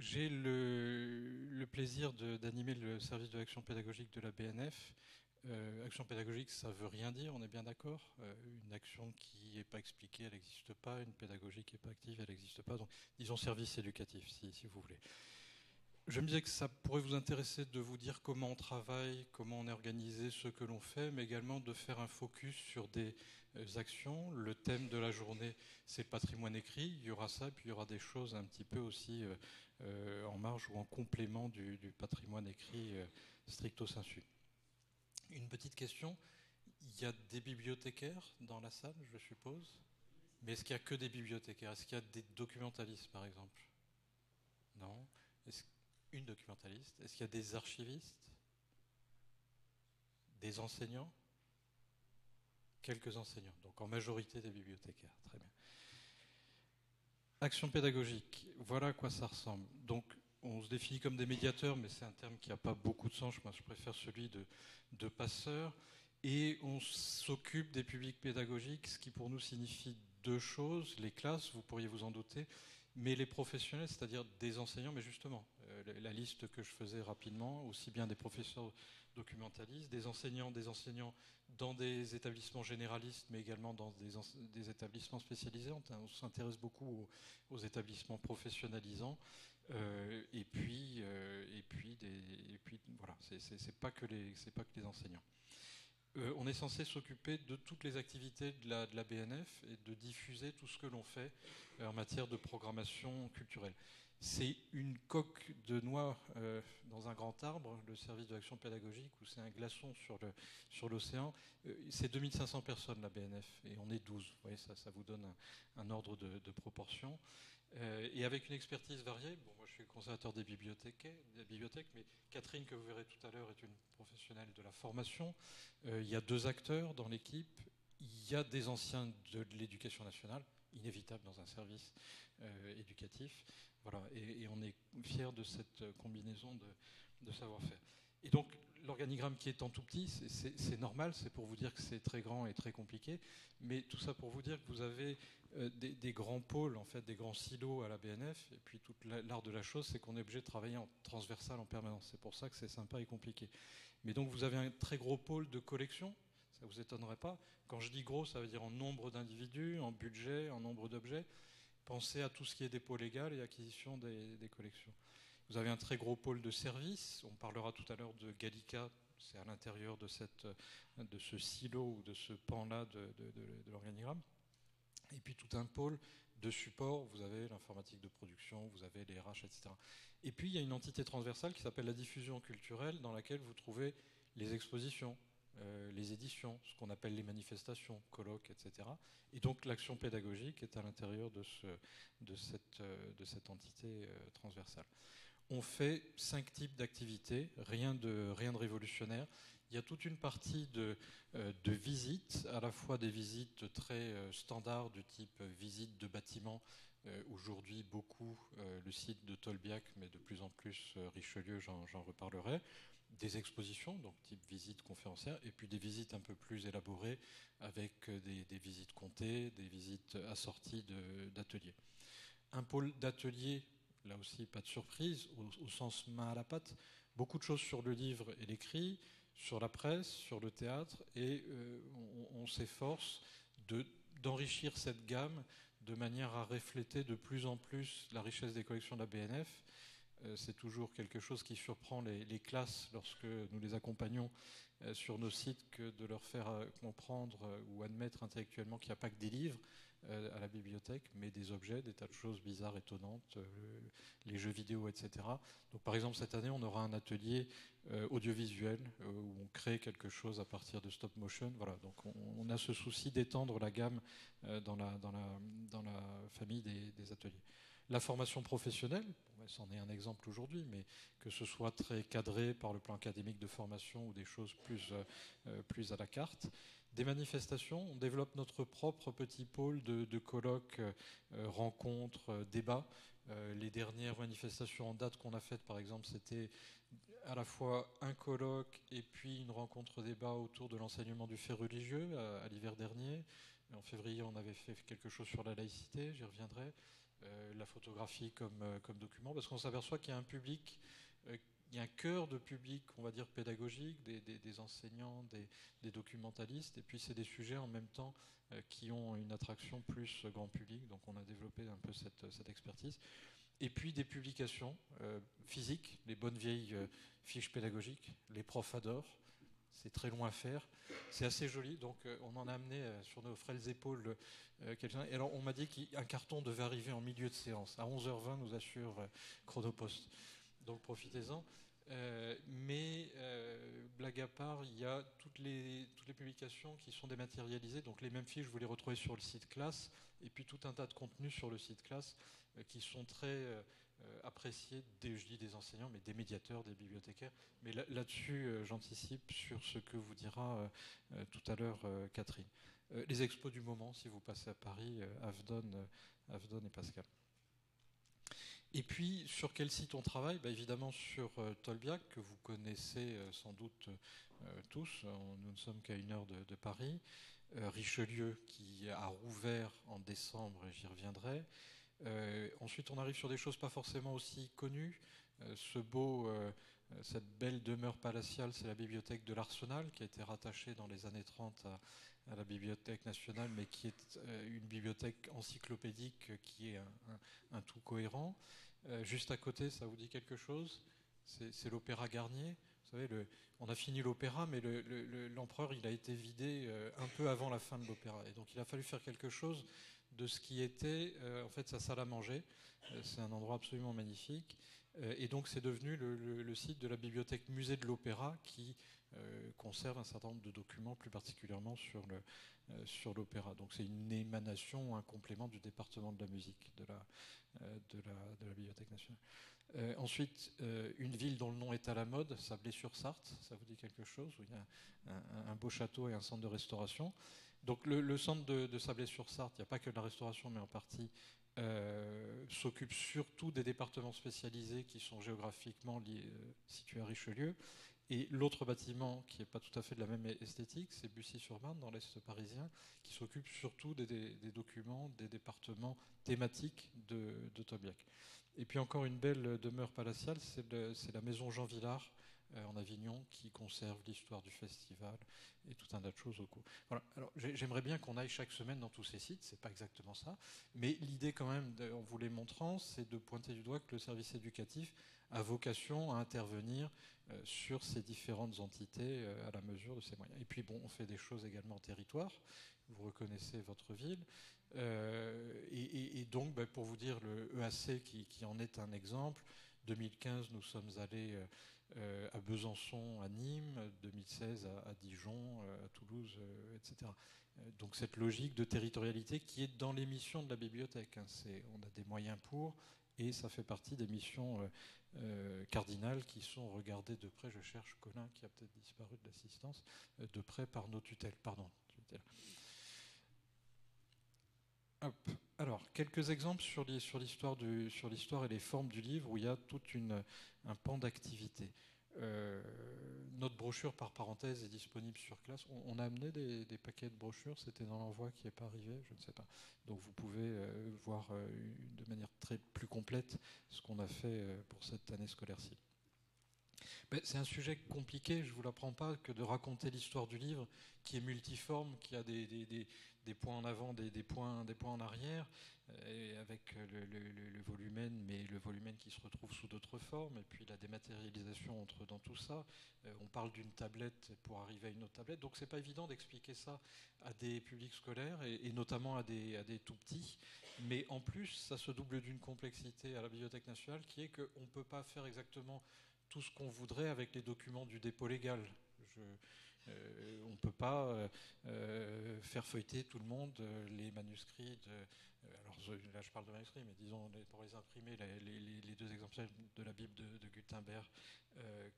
J'ai le plaisir d'animer le service de l'action pédagogique de la BNF. Action pédagogique, ça veut rien dire, on est bien d'accord. Une action qui n'est pas expliquée, elle n'existe pas. Une pédagogie qui n'est pas active, elle n'existe pas. Donc, disons service éducatif, si vous voulez. Je me disais que ça pourrait vous intéresser de vous dire comment on travaille, comment on est organisé, ce que l'on fait, mais également de faire un focus sur des actions. Le thème de la journée, c'est le patrimoine écrit. Il y aura ça, puis il y aura des choses un petit peu aussi en marge ou en complément du patrimoine écrit stricto sensu. Une petite question. Il y a des bibliothécaires dans la salle, je suppose. Mais est-ce qu'il n'y a que des bibliothécaires? Est-ce qu'il y a des documentalistes, par exemple? Non. Est-ce une documentaliste? Est-ce qu'il y a des archivistes? Des enseignants? Quelques enseignants, donc en majorité des bibliothécaires. Très bien. Action pédagogique, voilà à quoi ça ressemble. Donc, on se définit comme des médiateurs, mais c'est un terme qui n'a pas beaucoup de sens. Moi, je préfère celui de passeurs. Et on s'occupe des publics pédagogiques, ce qui pour nous signifie deux choses. Les classes, vous pourriez vous en douter, mais les professionnels, c'est-à-dire des enseignants, mais justement, la liste que je faisais rapidement, aussi bien des professeurs documentalistes, des enseignants dans des établissements généralistes, mais également dans des établissements spécialisés. On s'intéresse beaucoup aux établissements professionnalisants. Et puis voilà, c'est pas que les enseignants. On est censé s'occuper de toutes les activités de la BNF et de diffuser tout ce que l'on fait en matière de programmation culturelle. C'est une coque de noix dans un grand arbre, le service de l'action pédagogique, ou c'est un glaçon sur l'océan. C'est 2500 personnes, la BNF, et on est 12. Vous voyez, ça vous donne un ordre de proportion. Et avec une expertise variée. Bon, moi je suis conservateur des bibliothèques, mais Catherine, que vous verrez tout à l'heure, est une professionnelle de la formation. Il y a deux acteurs dans l'équipe. Il y a des anciens de l'éducation nationale, inévitable dans un service éducatif. Voilà, et on est fiers de cette combinaison de savoir-faire. Et donc, l'organigramme qui est en tout petit, c'est normal, c'est pour vous dire que c'est très grand et très compliqué, mais tout ça pour vous dire que vous avez des grands pôles, en fait, des grands silos à la BNF, et puis tout l'art de la chose, c'est qu'on est obligé de travailler en transversal en permanence. C'est pour ça que c'est sympa et compliqué. Mais donc, vous avez un très gros pôle de collection, ça ne vous étonnerait pas. Quand je dis gros, ça veut dire en nombre d'individus, en budget, en nombre d'objets. Pensez à tout ce qui est dépôt légal et acquisition des collections. Vous avez un très gros pôle de services. On parlera tout à l'heure de Gallica. C'est à l'intérieur de ce silo ou de ce pan-là de l'organigramme. Et puis tout un pôle de support. Vous avez l'informatique de production, vous avez les RH, etc. Et puis il y a une entité transversale qui s'appelle la diffusion culturelle, dans laquelle vous trouvez les expositions, les éditions, ce qu'on appelle les manifestations, colloques, etc. Et donc l'action pédagogique est à l'intérieur de cette entité transversale. On fait 5 types d'activités, rien de révolutionnaire. Il y a toute une partie de visites, à la fois des visites très standards du type visite de bâtiments. Aujourd'hui, beaucoup le site de Tolbiac, mais de plus en plus Richelieu, j'en reparlerai. Des expositions, donc type visite conférencière, et puis des visites un peu plus élaborées avec des visites comptées, des visites assorties d'ateliers. Un pôle d'ateliers, là aussi pas de surprise, au sens main à la pâte, beaucoup de choses sur le livre et l'écrit, sur la presse, sur le théâtre, et on s'efforce d'enrichir cette gamme de manière à refléter de plus en plus la richesse des collections de la BNF. C'est toujours quelque chose qui surprend les classes lorsque nous les accompagnons sur nos sites, que de leur faire comprendre ou admettre intellectuellement qu'il n'y a pas que des livres à la bibliothèque, mais des objets, des tas de choses bizarres, étonnantes, les jeux vidéo, etc. Donc par exemple, cette année, on aura un atelier audiovisuel où on crée quelque chose à partir de stop motion. Voilà, donc on a ce souci d'étendre la gamme dans la famille des ateliers. La formation professionnelle, c'en est un exemple aujourd'hui, mais que ce soit très cadré par le plan académique de formation ou des choses plus à la carte. Des manifestations, on développe notre propre petit pôle de colloques, rencontres, débats. Les dernières manifestations en date qu'on a faites, par exemple, c'était à la fois un colloque et puis une rencontre débat autour de l'enseignement du fait religieux à l'hiver dernier. En février, on avait fait quelque chose sur la laïcité, j'y reviendrai. la photographie comme document, parce qu'on s'aperçoit qu'il y a un public, il y a un cœur de public, on va dire pédagogique, des enseignants, des documentalistes, et puis c'est des sujets en même temps qui ont une attraction plus grand public, donc on a développé un peu cette expertise. Et puis des publications physiques, les bonnes vieilles fiches pédagogiques, les profs adorent. C'est très long à faire. C'est assez joli, donc on en a amené sur nos frêles épaules quelqu'un. Et alors on m'a dit qu'un carton devait arriver en milieu de séance. À 11h20, nous assure Chronopost. Donc profitez-en. Mais blague à part, il y a toutes les publications qui sont dématérialisées. Donc les mêmes fiches, vous les retrouvez sur le site Classe. Et puis tout un tas de contenus sur le site Classe qui sont très appréciés, je dis des enseignants, mais des médiateurs, des bibliothécaires. Mais là-dessus, j'anticipe sur ce que vous dira tout à l'heure Catherine. Les expos du moment, si vous passez à Paris, Avdon et Pascal. Et puis, sur quel site on travaille? Évidemment sur Tolbiac, que vous connaissez sans doute tous. Nous ne sommes qu'à 1 heure de Paris. Richelieu, qui a rouvert en décembre, et j'y reviendrai. Ensuite, on arrive sur des choses pas forcément aussi connues. Cette belle demeure palatiale, c'est la bibliothèque de l'Arsenal, qui a été rattachée dans les années 30 à la Bibliothèque nationale, mais qui est une bibliothèque encyclopédique qui est un tout cohérent. Juste à côté, ça vous dit quelque chose? C'est l'Opéra Garnier. Vous savez, on a fini l'opéra, mais l'empereur, il a été vidé un peu avant la fin de l'opéra. Et donc, il a fallu faire quelque chose de ce qui était en fait sa salle à manger. C'est un endroit absolument magnifique. Et donc, c'est devenu le site de la bibliothèque musée de l'opéra qui conserve un certain nombre de documents, plus particulièrement sur l'opéra. Donc, c'est une émanation, un complément du département de la musique de la Bibliothèque nationale. Ensuite, une ville dont le nom est à la mode, Sablé-sur-Sarthe, ça vous dit quelque chose? Où il y a un beau château et un centre de restauration. Donc le centre de Sablé-sur-Sarthe, il n'y a pas que de la restauration, mais en partie, s'occupe surtout des départements spécialisés qui sont géographiquement situés à Richelieu. Et l'autre bâtiment, qui n'est pas tout à fait de la même esthétique, c'est Bussy-sur-Marne, dans l'Est parisien, qui s'occupe surtout des documents, des départements thématiques de Tolbiac. Et puis encore une belle demeure palatiale, c'est la maison Jean Villard, en Avignon, qui conserve l'histoire du festival et tout un tas de choses au coup. Voilà. Alors, j'aimerais bien qu'on aille chaque semaine dans tous ces sites, c'est pas exactement ça, mais l'idée quand même, en vous les montrant, c'est de pointer du doigt que le service éducatif a vocation à intervenir sur ces différentes entités à la mesure de ses moyens. Et puis bon, on fait des choses également en territoire, vous reconnaissez votre ville, et donc pour vous dire, le EAC qui en est un exemple, 2015 nous sommes allés à Besançon, à Nîmes, 2016 à Dijon, à Toulouse, etc. Donc cette logique de territorialité qui est dans les missions de la bibliothèque. On a des moyens pour, et ça fait partie des missions cardinales qui sont regardées de près. Je cherche Colin qui a peut-être disparu de l'assistance, de près par nos tutelles. Pardon, tutelles. Hop. Alors, quelques exemples sur l'histoire et les formes du livre où il y a tout un pan d'activité. Notre brochure, par parenthèse, est disponible sur Classe. On a amené des paquets de brochures, c'était dans l'envoi qui n'est pas arrivé, je ne sais pas. Donc vous pouvez voir de manière plus complète ce qu'on a fait pour cette année scolaire-ci. C'est un sujet compliqué, je ne vous l'apprends pas, que de raconter l'histoire du livre, qui est multiforme, qui a des points en avant, des points en arrière, avec le volumène, mais le volumène qui se retrouve sous d'autres formes, et puis la dématérialisation entre dans tout ça. On parle d'une tablette pour arriver à une autre tablette, donc c'est pas évident d'expliquer ça à des publics scolaires, et notamment à des tout petits. Mais en plus, ça se double d'une complexité à la Bibliothèque nationale, qui est qu'on ne peut pas faire exactement tout ce qu'on voudrait avec les documents du dépôt légal. On ne peut pas faire feuilleter tout le monde les manuscrits alors là je parle de manuscrits, mais disons pour les imprimer les 2 exemplaires de la Bible de Gutenberg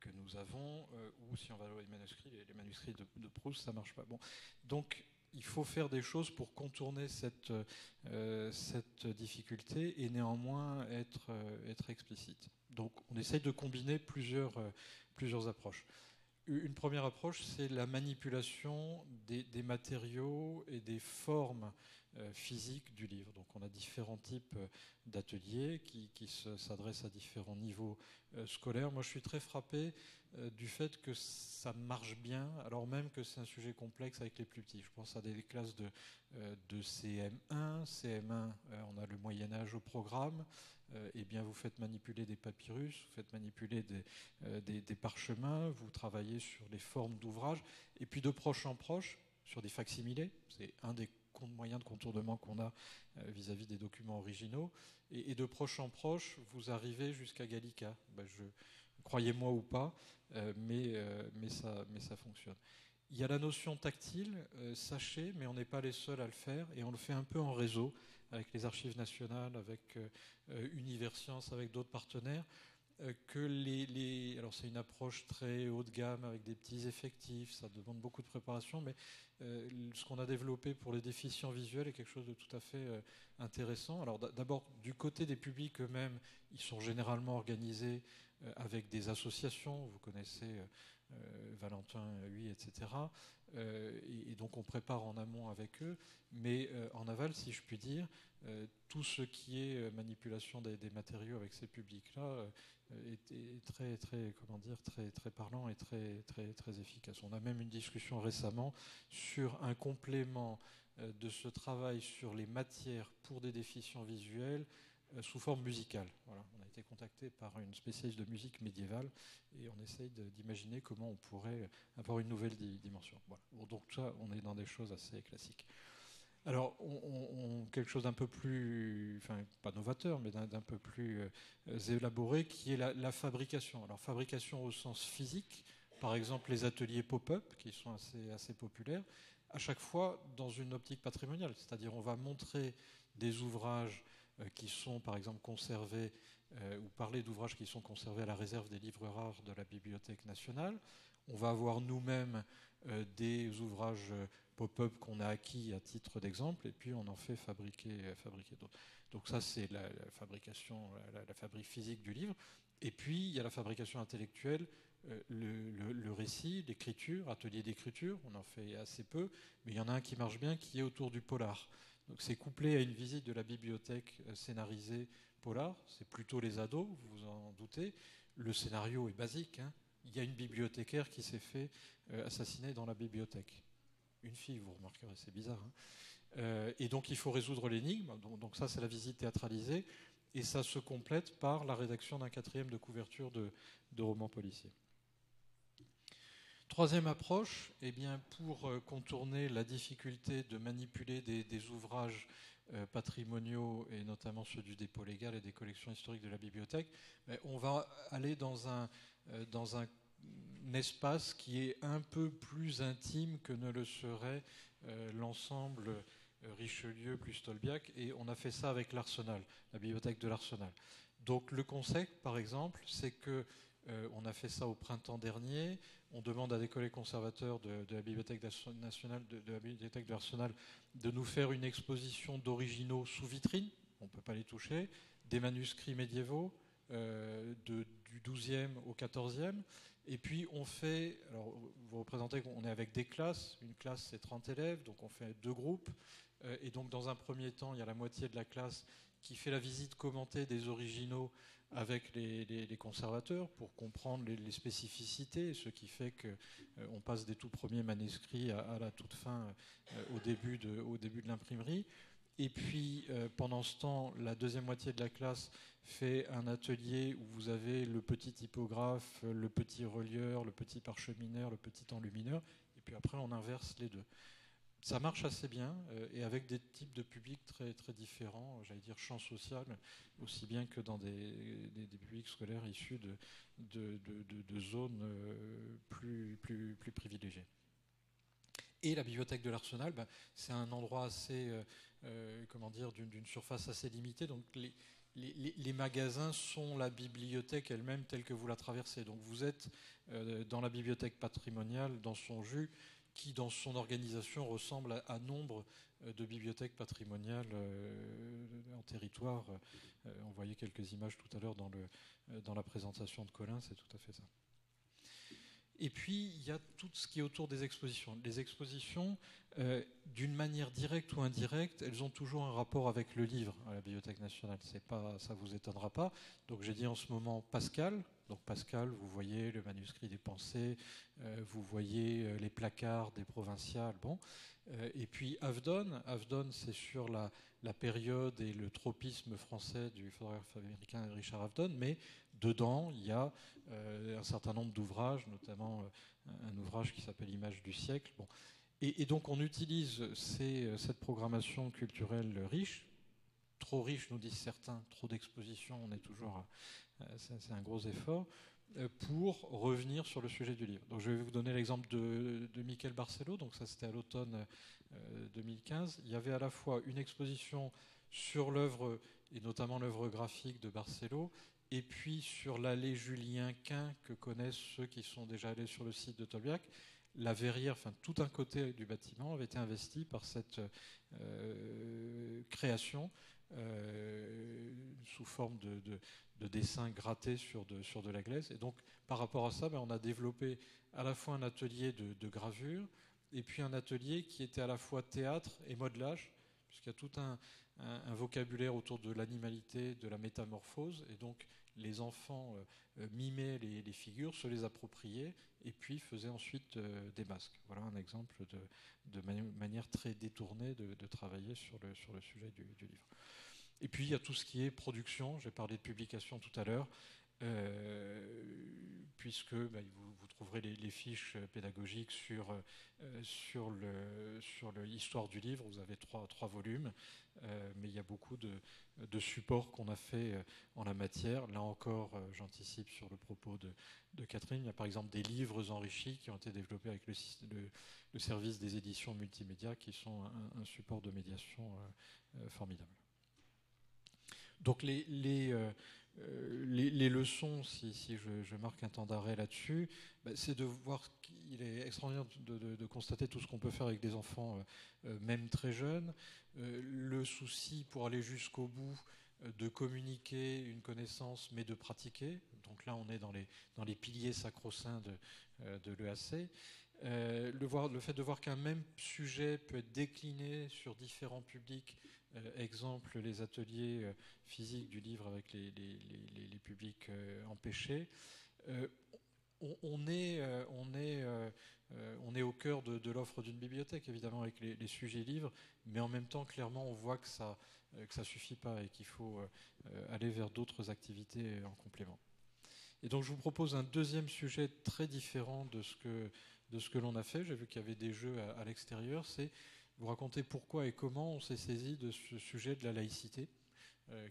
que nous avons, ou si on va voir les manuscrits de Proust, ça ne marche pas. Bon. Donc il faut faire des choses pour contourner cette difficulté et néanmoins être explicite. Donc on essaye de combiner plusieurs approches. Une première approche, c'est la manipulation des matériaux et des formes physique du livre. Donc on a différents types d'ateliers qui s'adressent à différents niveaux scolaires. Moi je suis très frappé du fait que ça marche bien, alors même que c'est un sujet complexe avec les plus petits. Je pense à des classes de CM1. CM1, on a le Moyen-Âge au programme. Eh bien, vous faites manipuler des papyrus, vous faites manipuler des parchemins, vous travaillez sur les formes d'ouvrages, et puis de proche en proche, sur des facsimilés. C'est un des moyens de contournement qu'on a vis-à-vis des documents originaux. Et de proche en proche, vous arrivez jusqu'à Gallica. Croyez-moi ou pas, mais ça fonctionne. Il y a la notion tactile, sachez, mais on n'est pas les seuls à le faire, et on le fait un peu en réseau, avec les archives nationales, avec Universcience, avec d'autres partenaires, alors c'est une approche très haut de gamme, avec des petits effectifs, ça demande beaucoup de préparation, mais ce qu'on a développé pour les déficients visuels est quelque chose de tout à fait intéressant. Alors d'abord, du côté des publics eux-mêmes, ils sont généralement organisés avec des associations, vous connaissez Valentin Huy, etc. Et donc on prépare en amont avec eux, mais en aval, si je puis dire, tout ce qui est manipulation des matériaux avec ces publics-là est très parlant et très efficace. On a même une discussion récemment sur un complément de ce travail sur les matières pour des déficients visuels sous forme musicale. Voilà. On a été contacté par une spécialiste de musique médiévale et on essaye d'imaginer comment on pourrait avoir une nouvelle dimension. Voilà. Donc ça, on est dans des choses assez classiques. Alors, quelque chose d'un peu plus, enfin pas novateur, mais d'un peu plus élaboré, qui est la fabrication. Alors, fabrication au sens physique, par exemple les ateliers pop-up, qui sont assez populaires, à chaque fois dans une optique patrimoniale. C'est-à-dire, on va montrer des ouvrages qui sont, par exemple, conservés, ou parler d'ouvrages qui sont conservés à la réserve des livres rares de la Bibliothèque nationale. On va avoir nous-mêmes des ouvrages pop-up qu'on a acquis à titre d'exemple, et puis on en fait fabriquer d'autres. Donc ça, c'est la fabrication, la fabrique physique du livre. Et puis, il y a la fabrication intellectuelle, le récit, l'écriture, atelier d'écriture, on en fait assez peu, mais il y en a un qui marche bien, qui est autour du polar. Donc c'est couplé à une visite de la bibliothèque scénarisée polar, c'est plutôt les ados, vous vous en doutez. Le scénario est basique, hein. Il y a une bibliothécaire qui s'est fait assassiner dans la bibliothèque. Une fille, vous remarquerez, c'est bizarre. Hein. Et donc il faut résoudre l'énigme. Donc ça, c'est la visite théâtralisée. Et ça se complète par la rédaction d'un 4e de couverture de romans policiers. Troisième approche, eh bien, pour contourner la difficulté de manipuler des ouvrages patrimoniaux, et notamment ceux du dépôt légal et des collections historiques de la bibliothèque, on va aller dans un espace qui est un peu plus intime que ne le serait l'ensemble Richelieu plus Tolbiac, et on a fait ça avec l'Arsenal, la bibliothèque de l'Arsenal. Donc le concept, par exemple, c'est que on a fait ça au printemps dernier. On demande à des collègues conservateurs de la Bibliothèque nationale, de la Bibliothèque de l'Arsenal, de nous faire une exposition d'originaux sous vitrine. On ne peut pas les toucher. Des manuscrits médiévaux du 12e au 14e. Et puis on fait, alors vous représentez qu'on est avec des classes. Une classe, c'est 30 élèves, donc on fait 2 groupes. Et donc dans un premier temps, il y a la moitié de la classe qui fait la visite commentée des originaux avec les conservateurs pour comprendre les spécificités, ce qui fait qu'on passe des tout premiers manuscrits à la toute fin, au début de l'imprimerie. Et puis, pendant ce temps, la deuxième moitié de la classe fait un atelier où vous avez le petit typographe, le petit relieur, le petit parchemineur, le petit enlumineur, et puis après, on inverse les deux. Ça marche assez bien, et avec des types de publics très, très différents, j'allais dire champ social, aussi bien que dans des publics scolaires issus de zones plus privilégiées. Et la bibliothèque de l'Arsenal, c'est un endroit assez, d'une surface assez limitée, donc les magasins sont la bibliothèque elle-même telle que vous la traversez. Donc vous êtes dans la bibliothèque patrimoniale, dans son jus, qui dans son organisation ressemble à nombre de bibliothèques patrimoniales en territoire. On voyait quelques images tout à l'heure dans la présentation de Colin, c'est tout à fait ça. Et puis, il y a tout ce qui est autour des expositions. Les expositions, d'une manière directe ou indirecte, elles ont toujours un rapport avec le livre à la Bibliothèque nationale. C'est pas, ça ne vous étonnera pas. Donc, j'ai dit en ce moment Pascal. Donc, Pascal, vous voyez le manuscrit des pensées, vous voyez les placards des provinciales. Bon. Et puis, Avedon. Avedon, c'est sur la période et le tropisme français du photographe américain Richard Avedon, mais dedans, il y a un certain nombre d'ouvrages, notamment un ouvrage qui s'appelle Images du siècle. Bon. Et donc on utilise cette programmation culturelle riche, trop riche nous disent certains, trop d'expositions, on est toujours, c'est un gros effort, pour revenir sur le sujet du livre. Donc je vais vous donner l'exemple de Michel Barcelo, donc ça c'était à l'automne 2015. Il y avait à la fois une exposition sur l'œuvre, et notamment l'œuvre graphique de Barcelo, et puis sur l'allée Julien-Quint que connaissent ceux qui sont déjà allés sur le site de Tolbiac, la verrière, enfin tout un côté du bâtiment avait été investi par cette création sous forme de dessins grattés sur de la glaise. Et donc par rapport à ça, on a développé à la fois un atelier de gravure et puis un atelier qui était à la fois théâtre et modelage, puisqu'il y a tout un vocabulaire autour de l'animalité, de la métamorphose, et donc les enfants mimaient les figures, se les appropriaient, et puis faisaient ensuite des masques. Voilà un exemple de manière très détournée de travailler sur le sujet du livre. Et puis il y a tout ce qui est production, j'ai parlé de publication tout à l'heure, puisque vous trouverez les fiches pédagogiques sur l'histoire du livre. Vous avez trois volumes, mais il y a beaucoup de supports qu'on a fait en la matière. Là encore, j'anticipe sur le propos de Catherine. Il y a par exemple des livres enrichis qui ont été développés avec le service des éditions multimédia, qui sont un support de médiation formidable. Donc les leçons, si je marque un temps d'arrêt là-dessus, c'est de voir qu'il est extraordinaire de constater tout ce qu'on peut faire avec des enfants, même très jeunes. Le souci pour aller jusqu'au bout, de communiquer une connaissance, mais de pratiquer. Donc là, on est dans les piliers sacro-saints de l'EAC. Le fait de voir qu'un même sujet peut être décliné sur différents publics, exemple les ateliers physiques du livre avec les publics empêchés. On est au cœur de l'offre d'une bibliothèque, évidemment, avec les sujets livres, mais en même temps, clairement, on voit que ça suffit pas et qu'il faut aller vers d'autres activités en complément. Et donc, je vous propose un deuxième sujet très différent de ce que l'on a fait. J'ai vu qu'il y avait des jeux à l'extérieur. C'est vous raconter pourquoi et comment on s'est saisi de ce sujet de la laïcité,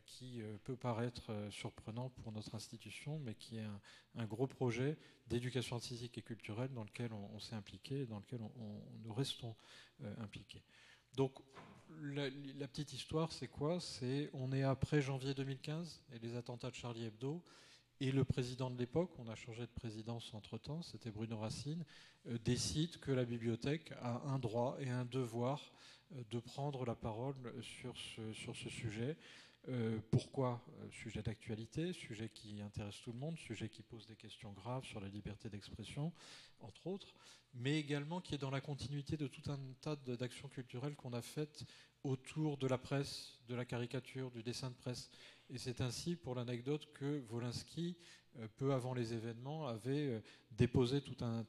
qui peut paraître surprenant pour notre institution, mais qui est un gros projet d'éducation artistique et culturelle dans lequel on s'est impliqué et dans lequel nous restons impliqués. Donc, la petite histoire, c'est quoi ? On est après janvier 2015 et les attentats de Charlie Hebdo, et le président de l'époque, on a changé de présidence entre-temps, c'était Bruno Racine, décide que la bibliothèque a un droit et un devoir de prendre la parole sur ce sujet. Pourquoi ? Sujet d'actualité, sujet qui intéresse tout le monde, sujet qui pose des questions graves sur la liberté d'expression, entre autres, mais également qui est dans la continuité de tout un tas d'actions culturelles qu'on a faites autour de la presse, de la caricature, du dessin de presse. Et c'est ainsi, pour l'anecdote, que Wolinski, peu avant les événements, avait déposé tout un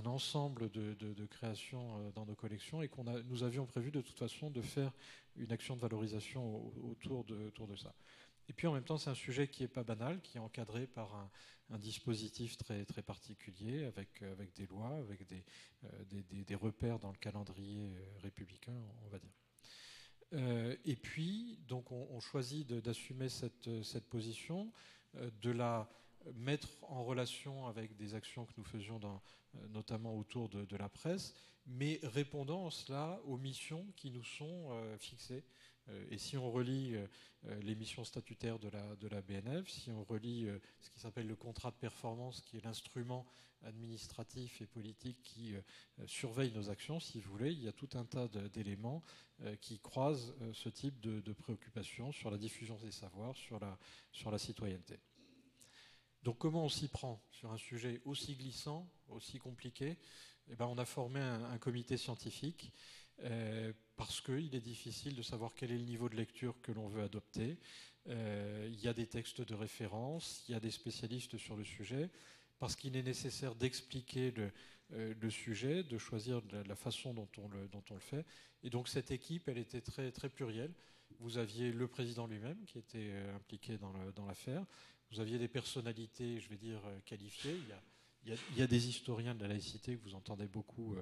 ensemble de créations dans nos collections, et nous avions prévu de toute façon de faire une action de valorisation autour de ça. Et puis en même temps, c'est un sujet qui n'est pas banal, qui est encadré par un dispositif très, très particulier, avec des lois, avec des repères dans le calendrier républicain, on va dire. Et puis, donc, on choisit d'assumer cette position, de la mettre en relation avec des actions que nous faisions notamment autour de la presse, mais répondant en cela aux missions qui nous sont fixées. Et si on relit les missions statutaires de la BNF, si on relit ce qui s'appelle le contrat de performance, qui est l'instrument administratif et politique qui surveille nos actions, si vous voulez, il y a tout un tas d'éléments qui croisent ce type de préoccupations sur la diffusion des savoirs, sur la citoyenneté. Donc comment on s'y prend sur un sujet aussi glissant, aussi compliqué? Eh ben, on a formé un comité scientifique parce qu'il est difficile de savoir quel est le niveau de lecture que l'on veut adopter. Il y a des textes de référence, il y a des spécialistes sur le sujet, parce qu'il est nécessaire d'expliquer le sujet, de choisir la façon dont on le fait. Et donc cette équipe, elle était très, très plurielle. Vous aviez le président lui-même qui était impliqué dans l'affaire. Vous aviez des personnalités, je vais dire, qualifiées. Il y a des historiens de la laïcité que vous entendez beaucoup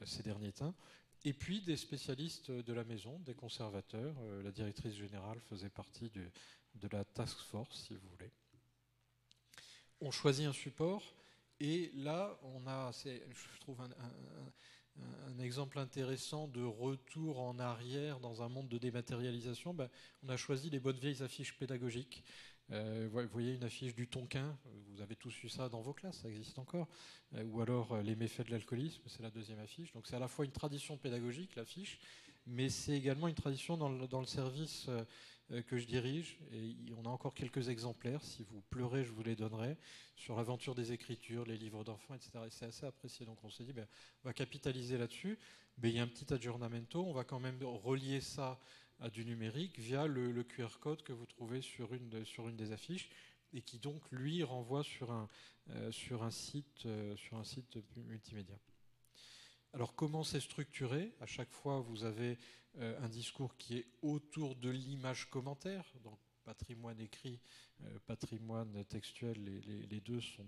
ces derniers temps. Et puis des spécialistes de la maison, des conservateurs. La directrice générale faisait partie de la task force, si vous voulez. On choisit un support et là, on a, je trouve, un exemple intéressant de retour en arrière dans un monde de dématérialisation. Ben, on a choisi les bonnes vieilles affiches pédagogiques. Vous voyez une affiche du Tonkin, vous avez tous eu ça dans vos classes, ça existe encore. Ou alors les méfaits de l'alcoolisme, c'est la deuxième affiche. Donc c'est à la fois une tradition pédagogique, l'affiche, mais c'est également une tradition dans le service que je dirige. Et on a encore quelques exemplaires, si vous pleurez, je vous les donnerai, sur l'aventure des écritures, les livres d'enfants, etc. Et c'est assez apprécié. Donc on s'est dit, ben, on va capitaliser là-dessus. Mais il y a un petit aggiornamento, on va quand même relier ça à du numérique via le QR code que vous trouvez sur une des affiches et qui donc lui renvoie sur un site multimédia. Alors comment c'est structuré? À chaque fois vous avez un discours qui est autour de l'image commentaire, donc patrimoine écrit, patrimoine textuel, les deux sont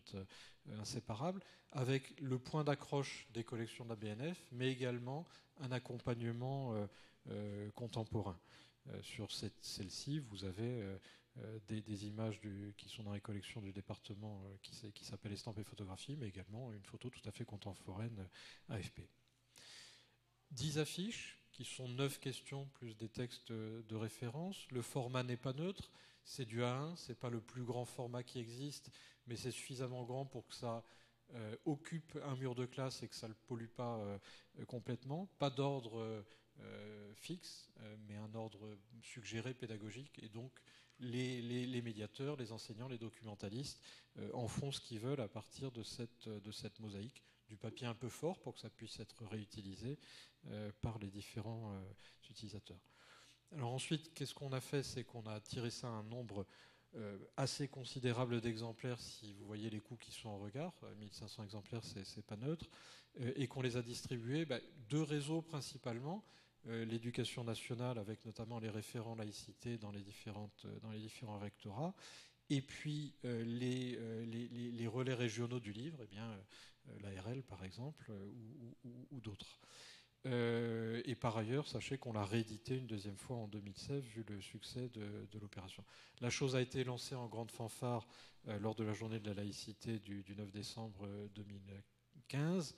inséparables, avec le point d'accroche des collections de la BNF, mais également un accompagnement contemporain. Sur celle-ci, vous avez des images qui sont dans les collections du département qui s'appelle Estampes et photographie, mais également une photo tout à fait contemporaine AFP. 10 affiches, qui sont 9 questions plus des textes de référence. Le format n'est pas neutre, c'est du A1, c'est pas le plus grand format qui existe, mais c'est suffisamment grand pour que ça occupe un mur de classe et que ça ne le pollue pas complètement. Pas d'ordre fixe, mais un ordre suggéré pédagogique. Et donc, les médiateurs, les enseignants, les documentalistes en font ce qu'ils veulent à partir de cette mosaïque. Du papier un peu fort pour que ça puisse être réutilisé par les différents utilisateurs. Alors ensuite, qu'est-ce qu'on a fait? C'est qu'on a tiré ça à un nombre assez considérable d'exemplaires, si vous voyez les coûts qui sont en regard, 1500 exemplaires, c'est pas neutre, et qu'on les a distribués, deux réseaux principalement, l'éducation nationale avec notamment les référents laïcité dans les différents rectorats, et puis les relais régionaux du livre, eh bien l'ARL par exemple, ou d'autres. Et par ailleurs, sachez qu'on l'a réédité une deuxième fois en 2016, vu le succès de l'opération. La chose a été lancée en grande fanfare lors de la journée de la laïcité du 9 décembre 2015,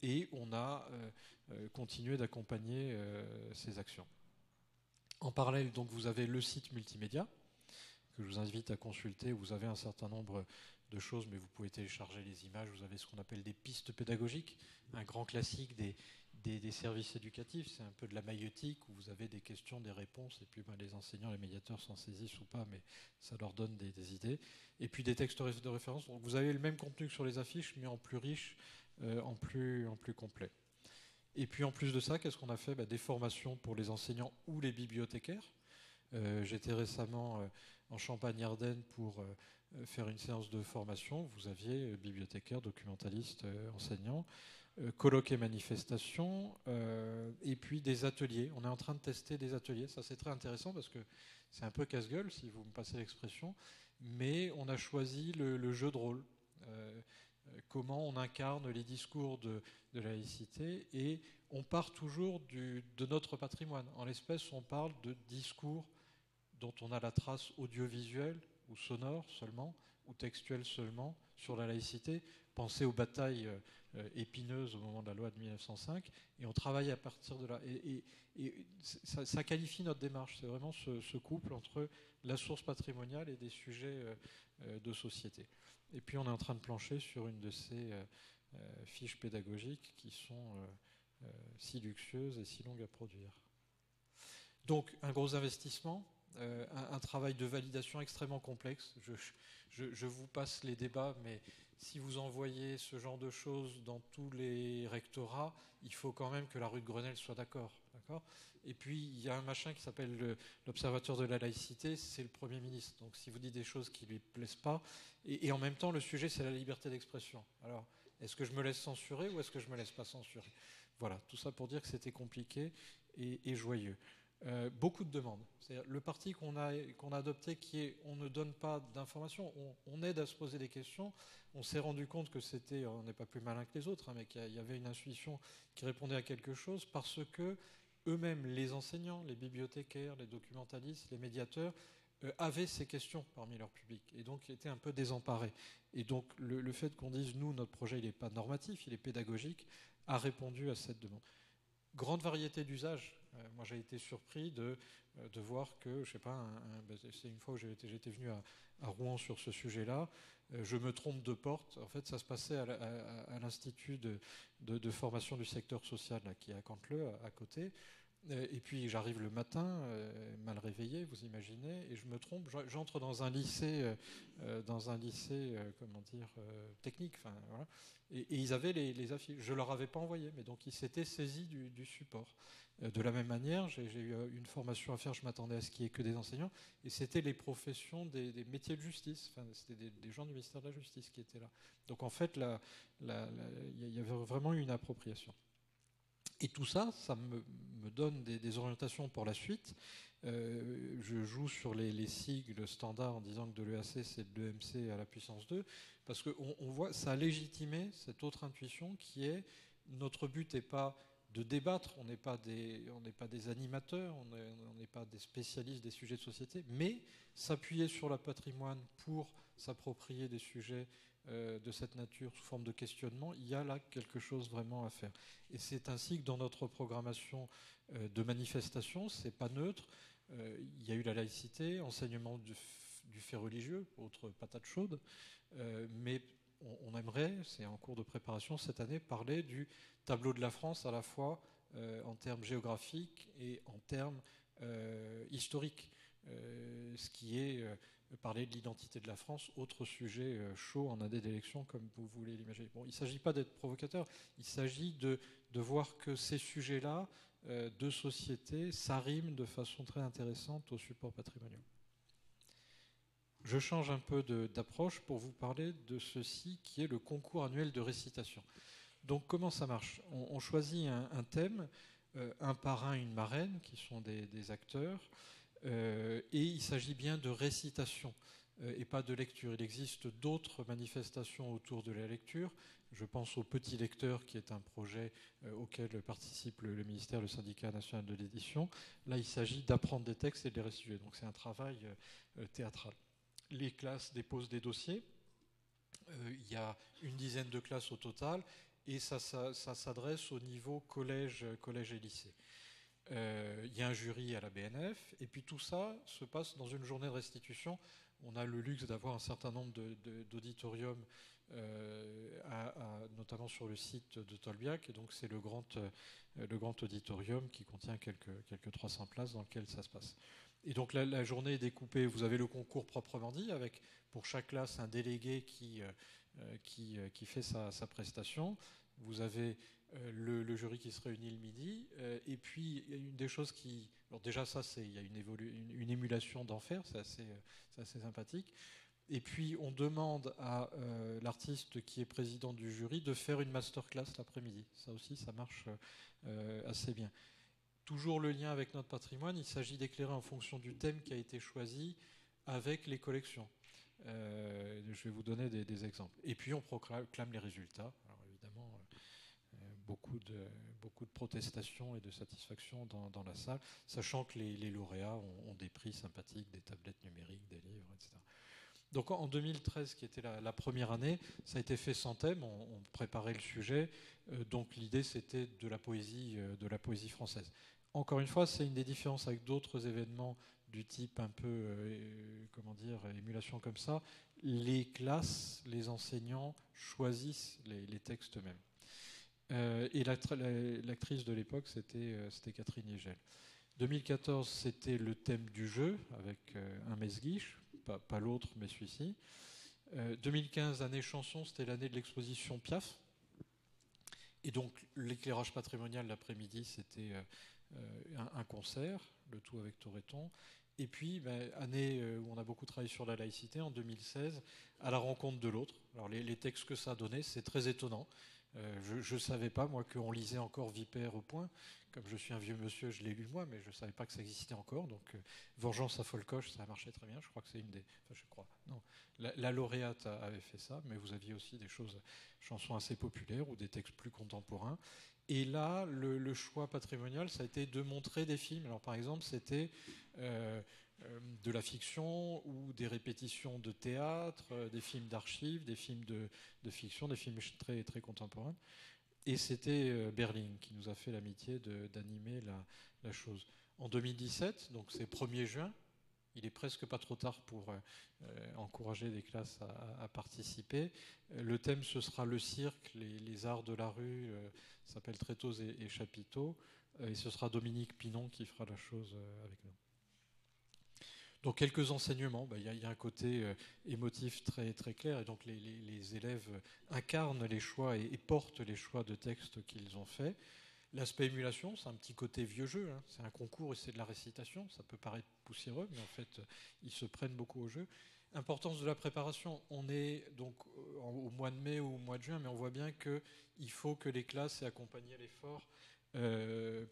et on a continué d'accompagner ces actions. En parallèle, donc, vous avez le site multimédia, que je vous invite à consulter. Vous avez un certain nombre de choses, mais vous pouvez télécharger les images. Vous avez ce qu'on appelle des pistes pédagogiques, un grand classique des services éducatifs. C'est un peu de la maïeutique, où vous avez des questions, des réponses, et puis les enseignants, les médiateurs s'en saisissent ou pas, mais ça leur donne des idées. Et puis des textes de référence. Donc vous avez le même contenu que sur les affiches, mais en plus riche, en plus complet. Et puis en plus de ça, qu'est-ce qu'on a fait? Des formations pour les enseignants ou les bibliothécaires. J'étais récemment en Champagne-Ardenne pour faire une séance de formation. Vous aviez bibliothécaires, documentalistes, enseignants, colloques et manifestations, et puis des ateliers. On est en train de tester des ateliers. Ça, c'est très intéressant parce que c'est un peu casse-gueule, si vous me passez l'expression, mais on a choisi le jeu de rôle. Comment on incarne les discours de la laïcité, et on part toujours de notre patrimoine. En l'espèce, on parle de discours dont on a la trace audiovisuelle ou sonore seulement, ou textuelle seulement, sur la laïcité. Pensez aux batailles épineuses au moment de la loi de 1905, et on travaille à partir de là. Et ça qualifie notre démarche. C'est vraiment ce couple entre la source patrimoniale et des sujets de société. Et puis on est en train de plancher sur une de ces fiches pédagogiques qui sont si luxueuses et si longues à produire. Donc un gros investissement. un travail de validation extrêmement complexe. Je vous passe les débats, mais si vous envoyez ce genre de choses dans tous les rectorats, il faut quand même que la rue de Grenelle soit d'accord. Et puis, il y a un machin qui s'appelle l'Observateur de la laïcité, c'est le Premier ministre. Donc, si vous dites des choses qui ne lui plaisent pas, et en même temps, le sujet, c'est la liberté d'expression. Alors, est-ce que je me laisse censurer ou est-ce que je ne me laisse pas censurer? Voilà, tout ça pour dire que c'était compliqué et joyeux. Beaucoup de demandes. C'est-à-dire le parti qu'on a adopté qui est on ne donne pas d'informations, on aide à se poser des questions. On s'est rendu compte que c'était, on n'est pas plus malin que les autres, hein, mais qu'il y avait une intuition qui répondait à quelque chose parce que eux-mêmes, les enseignants, les bibliothécaires, les documentalistes, les médiateurs, avaient ces questions parmi leur public et donc étaient un peu désemparés. Et donc le fait qu'on dise, nous, notre projet, il n'est pas normatif, il est pédagogique, a répondu à cette demande. Grande variété d'usages. Moi, j'ai été surpris de voir que, je sais pas, c'est une fois où j'étais venu à Rouen sur ce sujet-là, je me trompe de porte. En fait, ça se passait à l'Institut de formation du secteur social, là, qui est à Canteleu, à côté. Et puis j'arrive le matin, mal réveillé, vous imaginez, et je me trompe, j'entre dans un lycée, comment dire, technique, enfin voilà, et ils avaient les affiches. Je leur avais pas envoyé, mais donc ils s'étaient saisis du support. De la même manière, j'ai eu une formation à faire, je m'attendais à ce qu'il n'y ait que des enseignants, et c'était les professions des métiers de justice, enfin, c'était des gens du ministère de la Justice qui étaient là. Donc en fait, il y avait vraiment une appropriation. Et tout ça, ça me donne des orientations pour la suite. Je joue sur les sigles standards en disant que de l'EAC, c'est de l'EMC à la puissance 2, parce qu'on voit, ça a légitimé cette autre intuition qui est, notre but n'est pas de débattre, on n'est pas des animateurs, on n'est pas des spécialistes des sujets de société, mais s'appuyer sur le patrimoine pour s'approprier des sujets de cette nature sous forme de questionnement, il y a là quelque chose vraiment à faire. Et c'est ainsi que dans notre programmation de manifestation, c'est pas neutre. Il y a eu la laïcité, enseignement du fait religieux, autre patate chaude, mais on aimerait, c'est en cours de préparation cette année, parler du tableau de la France à la fois en termes géographiques et en termes historiques, ce qui est parler de l'identité de la France, autre sujet chaud en année d'élection, comme vous voulez l'imaginer. Bon, il ne s'agit pas d'être provocateur, il s'agit de voir que ces sujets-là de société s'arriment de façon très intéressante aux supports patrimoniaux. Je change un peu d'approche pour vous parler de ceci qui est le concours annuel de récitation. Donc comment ça marche? On choisit un thème, un parrain, une marraine, qui sont des acteurs, et il s'agit bien de récitation et pas de lecture. Il existe d'autres manifestations autour de la lecture. Je pense au Petit Lecteur, qui est un projet auquel participe le ministère, le syndicat national de l'édition. Là, il s'agit d'apprendre des textes et de les restituer. Donc c'est un travail théâtral. Les classes déposent des dossiers. Il y a une dizaine de classes au total, et ça s'adresse au niveau collège et lycée. Il y a un jury à la BNF, et puis tout ça se passe dans une journée de restitution. On a le luxe d'avoir un certain nombre d'auditoriums, notamment sur le site de Tolbiac, et donc c'est le grand auditorium qui contient quelques 300 places dans lequel ça se passe. Et donc la journée est découpée, vous avez le concours proprement dit, avec pour chaque classe un délégué qui fait sa prestation. Vous avez le jury qui se réunit le midi, et puis une des choses qui... Alors déjà ça, il y a une émulation d'enfer, c'est assez sympathique. Et puis on demande à l'artiste qui est président du jury de faire une masterclass l'après-midi. Ça aussi, ça marche assez bien. Toujours le lien avec notre patrimoine, il s'agit d'éclairer en fonction du thème qui a été choisi avec les collections. Je vais vous donner des exemples. Et puis on proclame les résultats. Alors évidemment, beaucoup de protestations et de satisfaction dans la salle, sachant que les lauréats ont des prix sympathiques, des tablettes numériques, des livres, etc. Donc en 2013, qui était la première année, ça a été fait sans thème, on préparait le sujet, donc l'idée c'était de la poésie française. Encore une fois, c'est une des différences avec d'autres événements du type un peu, émulation comme ça. Les classes, les enseignants choisissent les textes eux-mêmes. Et l'actrice de l'époque, c'était Catherine Yegel. 2014, c'était le thème du jeu, avec un Mesguich, pas l'autre, mais celui-ci. 2015, année chanson, c'était l'année de l'exposition Piaf. Et donc, l'éclairage patrimonial l'après-midi, c'était un concert, le tout avec Toretton. Et puis, année où on a beaucoup travaillé sur la laïcité, en 2016, à la rencontre de l'autre. Alors, les textes que ça a donné, c'est très étonnant. Je ne savais pas, moi, qu'on lisait encore Vipère au point. Comme je suis un vieux monsieur, je l'ai lu moi, mais je ne savais pas que ça existait encore. Donc, Vengeance à Folcoche, ça a marché très bien. Je crois que c'est une des... Enfin, je crois. Non. La lauréate avait fait ça, mais vous aviez aussi des choses, chansons assez populaires ou des textes plus contemporains. Et là, le choix patrimonial, ça a été de montrer des films. Alors, par exemple, c'était de la fiction ou des répétitions de théâtre, des films d'archives, des films de fiction, des films très, très contemporains. Et c'était Berling qui nous a fait l'amitié d'animer la chose. En 2017, donc c'est 1er juin, il est presque pas trop tard pour encourager des classes à participer. Le thème, ce sera le cirque, les arts de la rue, ça s'appelle Tréteaux et Chapiteaux. Et ce sera Dominique Pinon qui fera la chose avec nous. Donc quelques enseignements, il y a un côté émotif très, très clair, et donc les élèves incarnent les choix et portent les choix de textes qu'ils ont faits. L'aspect émulation, c'est un petit côté vieux jeu, hein. C'est un concours et c'est de la récitation, ça peut paraître poussiéreux, mais en fait, ils se prennent beaucoup au jeu. Importance de la préparation, on est donc au mois de mai ou au mois de juin, mais on voit bien qu'il faut que les classes aient accompagné l'effort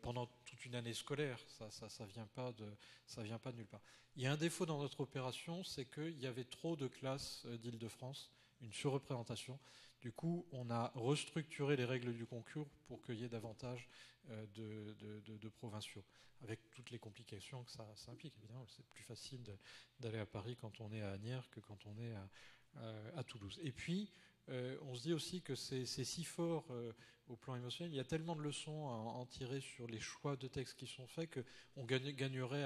pendant toute une année scolaire. Ça vient pas de nulle part. Il y a un défaut dans notre opération, c'est qu'il y avait trop de classes d'Île-de-France, une surreprésentation. Du coup, on a restructuré les règles du concours pour qu'il y ait davantage de provinciaux, avec toutes les complications que ça implique. Évidemment, c'est plus facile d'aller à Paris quand on est à Asnières que quand on est à Toulouse. Et puis, on se dit aussi que c'est si fort au plan émotionnel, il y a tellement de leçons à en tirer sur les choix de textes qui sont faits qu'on gagnerait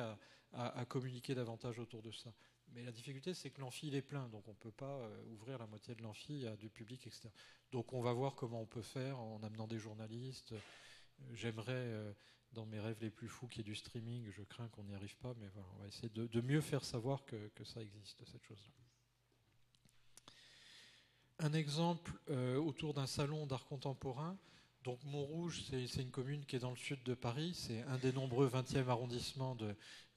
à communiquer davantage autour de ça. Mais la difficulté, c'est que l'amphi, il est plein, donc on ne peut pas ouvrir la moitié de l'amphi à du public externe. Donc on va voir comment on peut faire en amenant des journalistes. J'aimerais, dans mes rêves les plus fous, qu'il y ait du streaming. Je crains qu'on n'y arrive pas, mais voilà, on va essayer de mieux faire savoir que ça existe, cette chose-là. Un exemple autour d'un salon d'art contemporain. Donc Montrouge, c'est une commune qui est dans le sud de Paris. C'est un des nombreux 20e arrondissements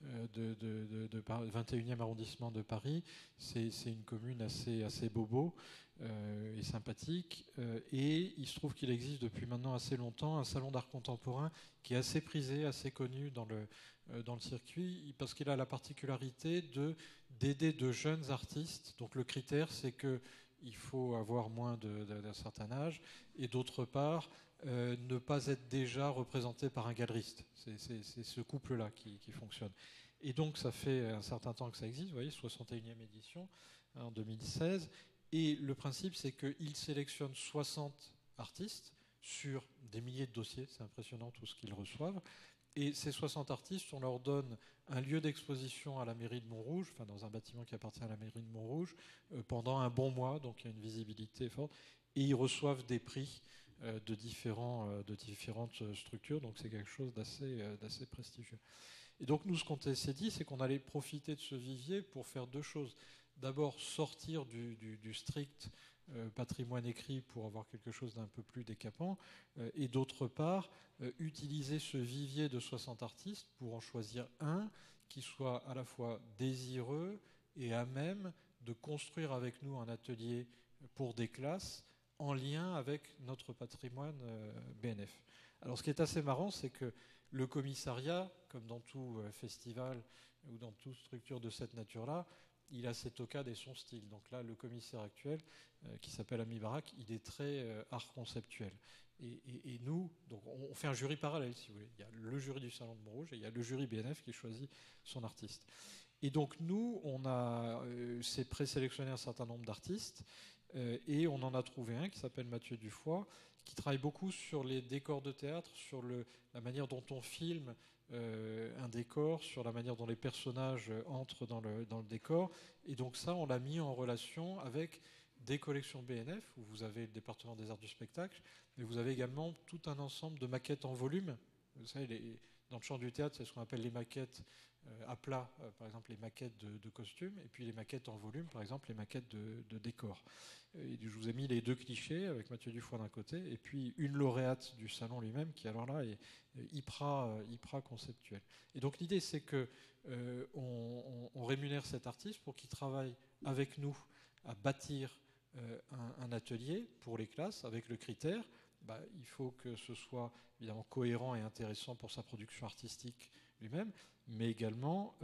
21e arrondissement de Paris. C'est une commune assez bobo et sympathique. Et il se trouve qu'il existe depuis maintenant assez longtemps un salon d'art contemporain qui est assez prisé, assez connu dans le circuit, parce qu'il a la particularité d'aider de jeunes artistes. Donc le critère, c'est qu'il faut avoir moins d'un certain âge, et d'autre part, ne pas être déjà représenté par un galeriste. C'est ce couple-là qui fonctionne. Et donc, ça fait un certain temps que ça existe, vous voyez, 61e édition, en 2016. Et le principe, c'est qu'il sélectionne 60 artistes sur des milliers de dossiers. C'est impressionnant tout ce qu'ils reçoivent. Et ces 60 artistes, on leur donne un lieu d'exposition à la mairie de Montrouge, enfin dans un bâtiment qui appartient à la mairie de Montrouge, pendant un bon mois, donc il y a une visibilité forte. Et ils reçoivent des prix de différentes structures, donc c'est quelque chose d'assez prestigieux. Et donc nous, ce qu'on s'est dit, c'est qu'on allait profiter de ce vivier pour faire deux choses. D'abord, sortir du strict patrimoine écrit pour avoir quelque chose d'un peu plus décapant, et d'autre part, utiliser ce vivier de 60 artistes pour en choisir un qui soit à la fois désireux et à même de construire avec nous un atelier pour des classes en lien avec notre patrimoine BNF. Alors ce qui est assez marrant, c'est que le commissariat, comme dans tout festival ou dans toute structure de cette nature-là, il a ses toccades et son style. Donc là, le commissaire actuel, qui s'appelle Ami Barak, il est très art conceptuel. Et nous, donc on fait un jury parallèle, si vous voulez. Il y a le jury du Salon de Montrouge et il y a le jury BNF qui choisit son artiste. Et donc nous, on a présélectionné un certain nombre d'artistes, et on en a trouvé un qui s'appelle Mathieu Dufoy, qui travaille beaucoup sur les décors de théâtre, sur la manière dont on filme un décor, sur la manière dont les personnages entrent dans le décor. Et donc ça, on l'a mis en relation avec des collections BNF, où vous avez le département des arts du spectacle, mais vous avez également tout un ensemble de maquettes en volume. Vous savez, Dans le champ du théâtre, c'est ce qu'on appelle les maquettes à plat, par exemple les maquettes de costumes, et puis les maquettes en volume, par exemple les maquettes de décors. Et je vous ai mis les deux clichés avec Mathieu Dufoy d'un côté, et puis une lauréate du salon lui-même qui alors là est hyper conceptuelle. Et donc l'idée c'est que on rémunère cet artiste pour qu'il travaille avec nous à bâtir un atelier pour les classes avec le critère, il faut que ce soit évidemment cohérent et intéressant pour sa production artistique lui-même, mais également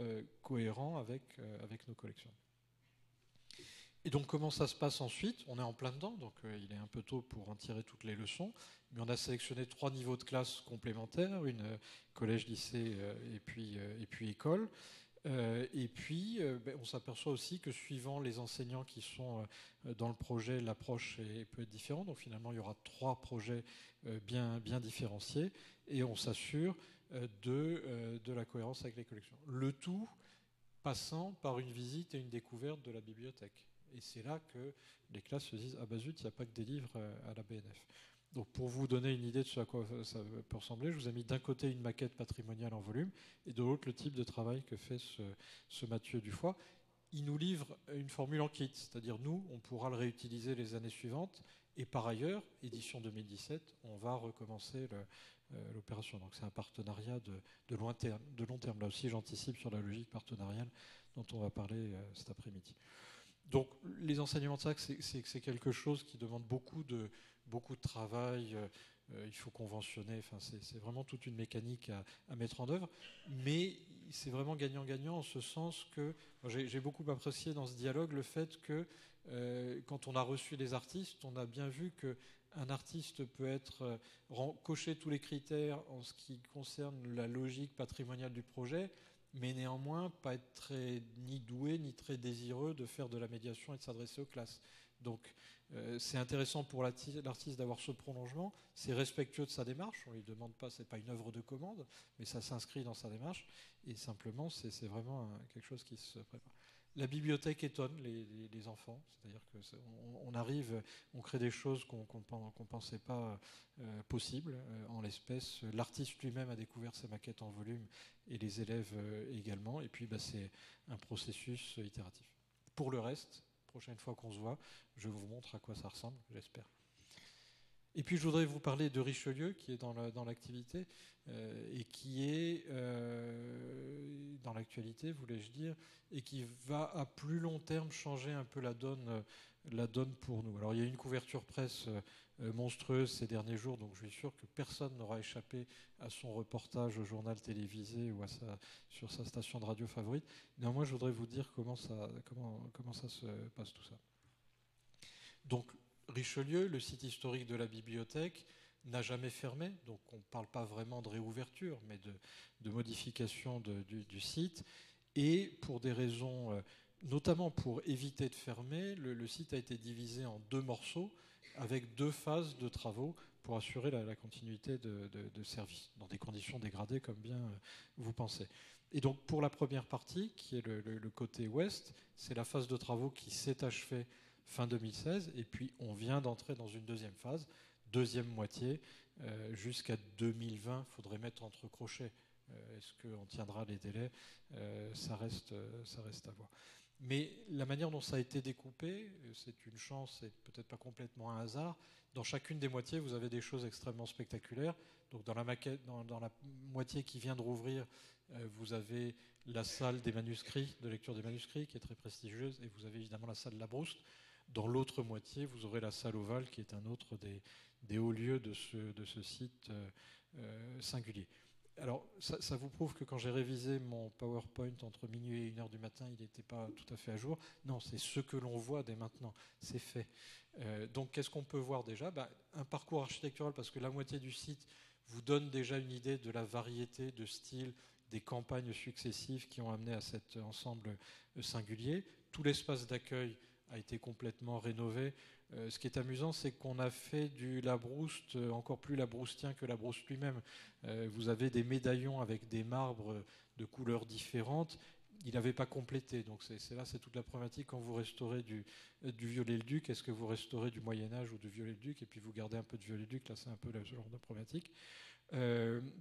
cohérent avec nos collections. Et donc comment ça se passe ensuite? On est en plein dedans, donc il est un peu tôt pour en tirer toutes les leçons, mais on a sélectionné 3 niveaux de classe complémentaires, une collège, lycée et puis école. Et puis, on s'aperçoit aussi que suivant les enseignants qui sont dans le projet, l'approche peut être différente. Donc finalement, il y aura 3 projets bien différenciés et on s'assure de la cohérence avec les collections. Le tout passant par une visite et une découverte de la bibliothèque. Et c'est là que les classes se disent « Ah bah zut, il n'y a pas que des livres à la BNF ». Donc pour vous donner une idée de ce à quoi ça peut ressembler, je vous ai mis d'un côté une maquette patrimoniale en volume et de l'autre le type de travail que fait ce Mathieu Dufoy. Il nous livre une formule en kit, c'est-à-dire nous, on pourra le réutiliser les années suivantes et par ailleurs, édition 2017, on va recommencer l'opération. Donc c'est un partenariat de long terme. Là aussi, j'anticipe sur la logique partenariale dont on va parler cet après-midi. Donc les enseignements de SAC, c'est quelque chose qui demande beaucoup de travail, il faut conventionner, enfin, c'est vraiment toute une mécanique à mettre en œuvre, mais c'est vraiment gagnant-gagnant en ce sens que j'ai beaucoup apprécié dans ce dialogue le fait que quand on a reçu les artistes, on a bien vu qu'un artiste peut être cocher tous les critères en ce qui concerne la logique patrimoniale du projet, mais néanmoins pas être ni doué ni très désireux de faire de la médiation et de s'adresser aux classes. Donc c'est intéressant pour l'artiste d'avoir ce prolongement, c'est respectueux de sa démarche, on ne lui demande pas, c'est pas une œuvre de commande, mais ça s'inscrit dans sa démarche, et simplement c'est vraiment quelque chose qui se prépare. La bibliothèque étonne les enfants, c'est-à-dire qu'on arrive, on crée des choses qu'on ne pensait pas possibles. En l'espèce, l'artiste lui-même a découvert ses maquettes en volume et les élèves également. Et puis c'est un processus itératif. Pour le reste, prochaine fois qu'on se voit, je vous montre à quoi ça ressemble, j'espère. Et puis je voudrais vous parler de Richelieu qui est dans l'activité et qui est dans l'actualité, voulais-je dire, et qui va à plus long terme changer un peu la donne pour nous. Alors il y a une couverture presse monstrueuse ces derniers jours, donc je suis sûr que personne n'aura échappé à son reportage au journal télévisé ou sur sa station de radio favorite. Néanmoins, je voudrais vous dire comment ça se passe tout ça. Donc Richelieu, le site historique de la bibliothèque, n'a jamais fermé, donc on ne parle pas vraiment de réouverture, mais de modification du site. Et pour des raisons, notamment pour éviter de fermer, le site a été divisé en 2 morceaux, avec 2 phases de travaux pour assurer la continuité de service, dans des conditions dégradées, comme bien vous pensez. Et donc pour la première partie, qui est le côté ouest, c'est la phase de travaux qui s'est achevée fin 2016, et puis on vient d'entrer dans une deuxième phase, deuxième moitié, jusqu'à 2020, il faudrait mettre entre crochets. Est-ce qu'on tiendra les délais? Ça reste à voir. Mais la manière dont ça a été découpé, c'est une chance et peut-être pas complètement un hasard. Dans chacune des moitiés, vous avez des choses extrêmement spectaculaires. Donc dans la moitié qui vient de rouvrir, vous avez la salle des manuscrits, de lecture des manuscrits, qui est très prestigieuse, et vous avez évidemment la salle Labrouste. Dans l'autre moitié, vous aurez la salle Ovale, qui est un autre des hauts lieux de ce site singulier. Alors, ça vous prouve que quand j'ai révisé mon PowerPoint entre minuit et 1h du matin, il n'était pas tout à fait à jour. Non, c'est ce que l'on voit dès maintenant. C'est fait. Donc, qu'est-ce qu'on peut voir déjà? Un parcours architectural, parce que la moitié du site vous donne déjà une idée de la variété de styles des campagnes successives qui ont amené à cet ensemble singulier. Tout l'espace d'accueil a été complètement rénové. Ce qui est amusant, c'est qu'on a fait du Labrouste encore plus labroustien que Labrouste lui-même. Vous avez des médaillons avec des marbres de couleurs différentes. il n'avait pas complété. Donc c'est toute la problématique quand vous restaurez du Viollet-le-Duc. Est-ce que vous restaurez du Moyen-Âge ou du Viollet-le-Duc et puis vous gardez un peu de Viollet-le-Duc? Là, c'est un peu ce genre de problématique.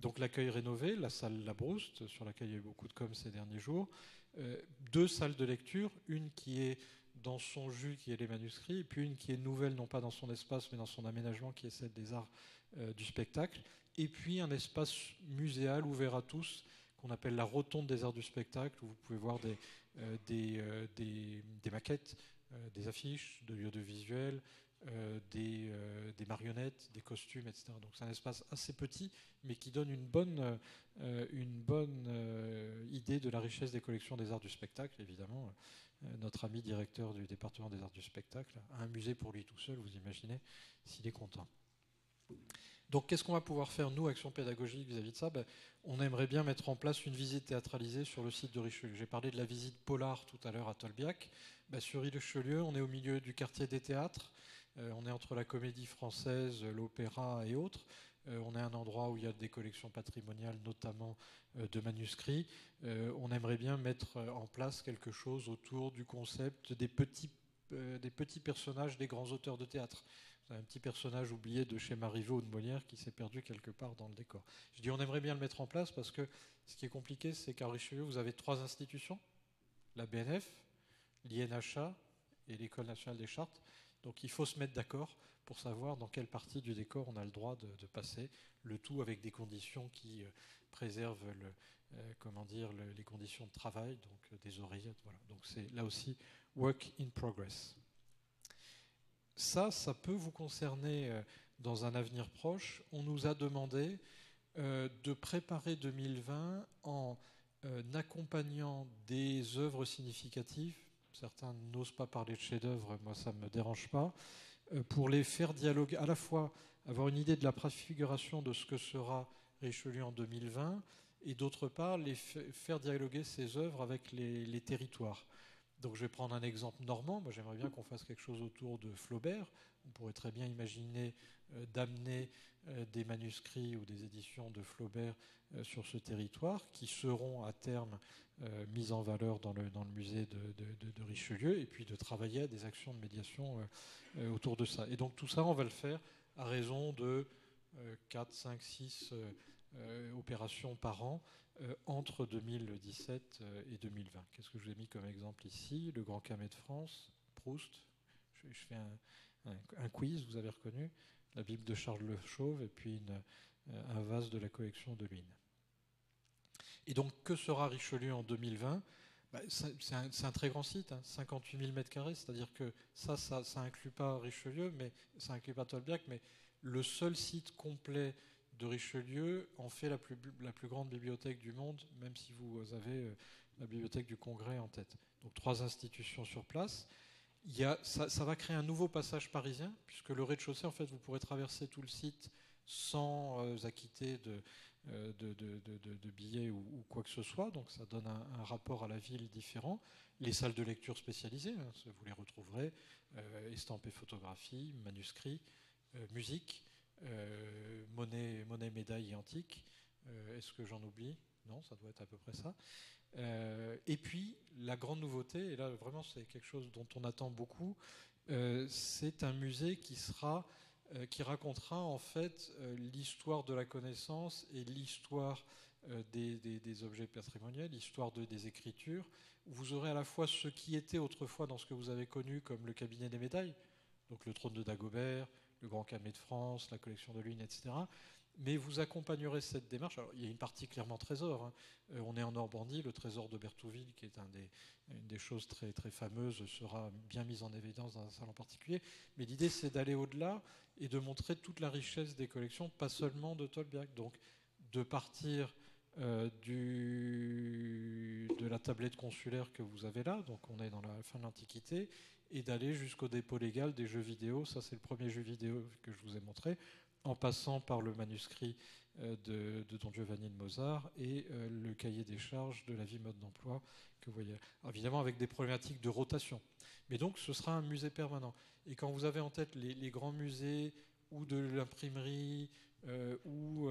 Donc l'accueil rénové, la salle Labrouste, sur laquelle il y a eu beaucoup de com ces derniers jours. 2 salles de lecture, une qui est dans son jus, qui est les manuscrits, et puis une qui est nouvelle, non pas dans son espace, mais dans son aménagement, qui est celle des arts du spectacle. Et puis un espace muséal ouvert à tous, qu'on appelle la rotonde des arts du spectacle, où vous pouvez voir des maquettes, des affiches, de l'audiovisuel, des marionnettes, des costumes, etc. Donc c'est un espace assez petit, mais qui donne une bonne idée de la richesse des collections des arts du spectacle, évidemment. Notre ami directeur du département des arts du spectacle a un musée pour lui tout seul, vous imaginez s'il est content. Donc qu'est-ce qu'on va pouvoir faire, nous, Action Pédagogique, vis-à-vis de ça? On aimerait bien mettre en place une visite théâtralisée sur le site de Richelieu. J'ai parlé de la visite Polar tout à l'heure à Tolbiac. Sur Richelieu, on est au milieu du quartier des théâtres. On est entre la comédie française, l'opéra et autres. On est un endroit où il y a des collections patrimoniales, notamment de manuscrits. On aimerait bien mettre en place quelque chose autour du concept des petits personnages des grands auteurs de théâtre. Un petit personnage oublié de chez Marivaux ou de Molière qui s'est perdu quelque part dans le décor. Je dis on aimerait bien le mettre en place parce que ce qui est compliqué, c'est qu'à Richelieu, vous avez 3 institutions, la BNF, l'INHA et l'École nationale des chartes. Donc il faut se mettre d'accord pour savoir dans quelle partie du décor on a le droit de passer, le tout avec des conditions qui préservent les conditions de travail, donc des oreillettes. Voilà. Donc c'est là aussi work in progress. Ça peut vous concerner dans un avenir proche. On nous a demandé de préparer 2020 en accompagnant des œuvres significatives. Certains n'osent pas parler de chefs-d'œuvre, moi ça ne me dérange pas, pour les faire dialoguer, à la fois avoir une idée de la préfiguration de ce que sera Richelieu en 2020, et d'autre part les faire dialoguer ces œuvres avec les territoires. Donc je vais prendre un exemple normand. Moi, j'aimerais bien qu'on fasse quelque chose autour de Flaubert. On pourrait très bien imaginer d'amener des manuscrits ou des éditions de Flaubert sur ce territoire qui seront à terme mis en valeur dans le musée de Richelieu, et puis de travailler à des actions de médiation autour de ça. Et donc tout ça, on va le faire à raison de 4, 5, 6 opérations par an entre 2017 et 2020. Qu'est-ce que je vous ai mis comme exemple ici? Le Grand Camée de France, Proust. Je fais un quiz, vous avez reconnu. La Bible de Charles Le Chauve et puis un vase de la collection de Luynes. Et donc, que sera Richelieu en 2020? C'est un très grand site, 58 000 m², c'est-à-dire que ça inclut pas Richelieu, mais ça inclut pas Tolbiac, mais le seul site complet de Richelieu en fait la plus grande bibliothèque du monde, même si vous avez la bibliothèque du Congrès en tête. Donc 3 institutions sur place. Ça va créer un nouveau passage parisien, puisque le rez-de-chaussée, en fait, vous pourrez traverser tout le site sans acquitter de billets ou quoi que ce soit. Donc ça donne un rapport à la ville différent. Les salles de lecture spécialisées, vous les retrouverez, estampes, photographie, manuscrits, musique, monnaie, médaille et antique. Est-ce que j'en oublie? Non, ça doit être à peu près ça. Et puis, la grande nouveauté, et là vraiment c'est quelque chose dont on attend beaucoup, c'est un musée qui racontera en fait l'histoire de la connaissance et l'histoire des objets patrimoniels, l'histoire des écritures. Vous aurez à la fois ce qui était autrefois dans ce que vous avez connu comme le cabinet des médailles, donc le trône de Dagobert, le Grand Camée de France, la collection de Luynes, etc. Mais vous accompagnerez cette démarche. Alors, il y a une partie clairement trésor. On est en Normandie, le trésor de Berthouville, qui est une des choses très, très fameuses, sera bien mise en évidence dans un salon particulier. Mais l'idée, c'est d'aller au-delà et de montrer toute la richesse des collections, pas seulement de Tolbiac. Donc, de partir de la tablette consulaire que vous avez là, donc on est dans la fin de l'Antiquité, et d'aller jusqu'au dépôt légal des jeux vidéo. Ça, c'est le premier jeu vidéo que je vous ai montré, en passant par le manuscrit de Don Giovanni de Mozart et le cahier des charges de la vie mode d'emploi que vous voyez. Alors, évidemment avec des problématiques de rotation. Mais donc ce sera un musée permanent. Et quand vous avez en tête les grands musées ou de l'imprimerie ou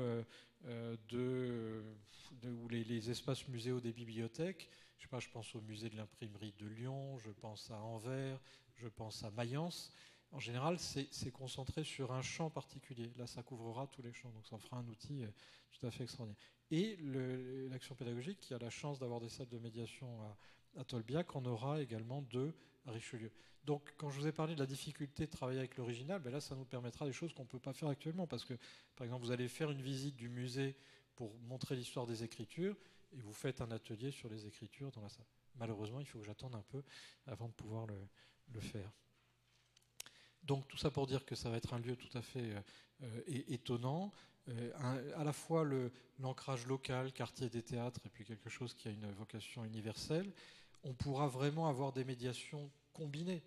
les espaces muséaux des bibliothèques, je sais pas, je pense au musée de l'imprimerie de Lyon, je pense à Anvers, je pense à Mayence. En général, c'est concentré sur un champ particulier. Là, ça couvrira tous les champs, donc ça en fera un outil tout à fait extraordinaire. Et l'action pédagogique, qui a la chance d'avoir des salles de médiation à Tolbiac, en aura également deux à Richelieu. Donc, quand je vous ai parlé de la difficulté de travailler avec l'original, ben là, ça nous permettra des choses qu'on ne peut pas faire actuellement, parce que, par exemple, vous allez faire une visite du musée pour montrer l'histoire des écritures, et vous faites un atelier sur les écritures dans la salle. Malheureusement, il faut que j'attende un peu avant de pouvoir le faire. Donc tout ça pour dire que ça va être un lieu tout à fait étonnant, à la fois l'ancrage local, quartier des théâtres, et puis quelque chose qui a une vocation universelle. On pourra vraiment avoir des médiations combinées.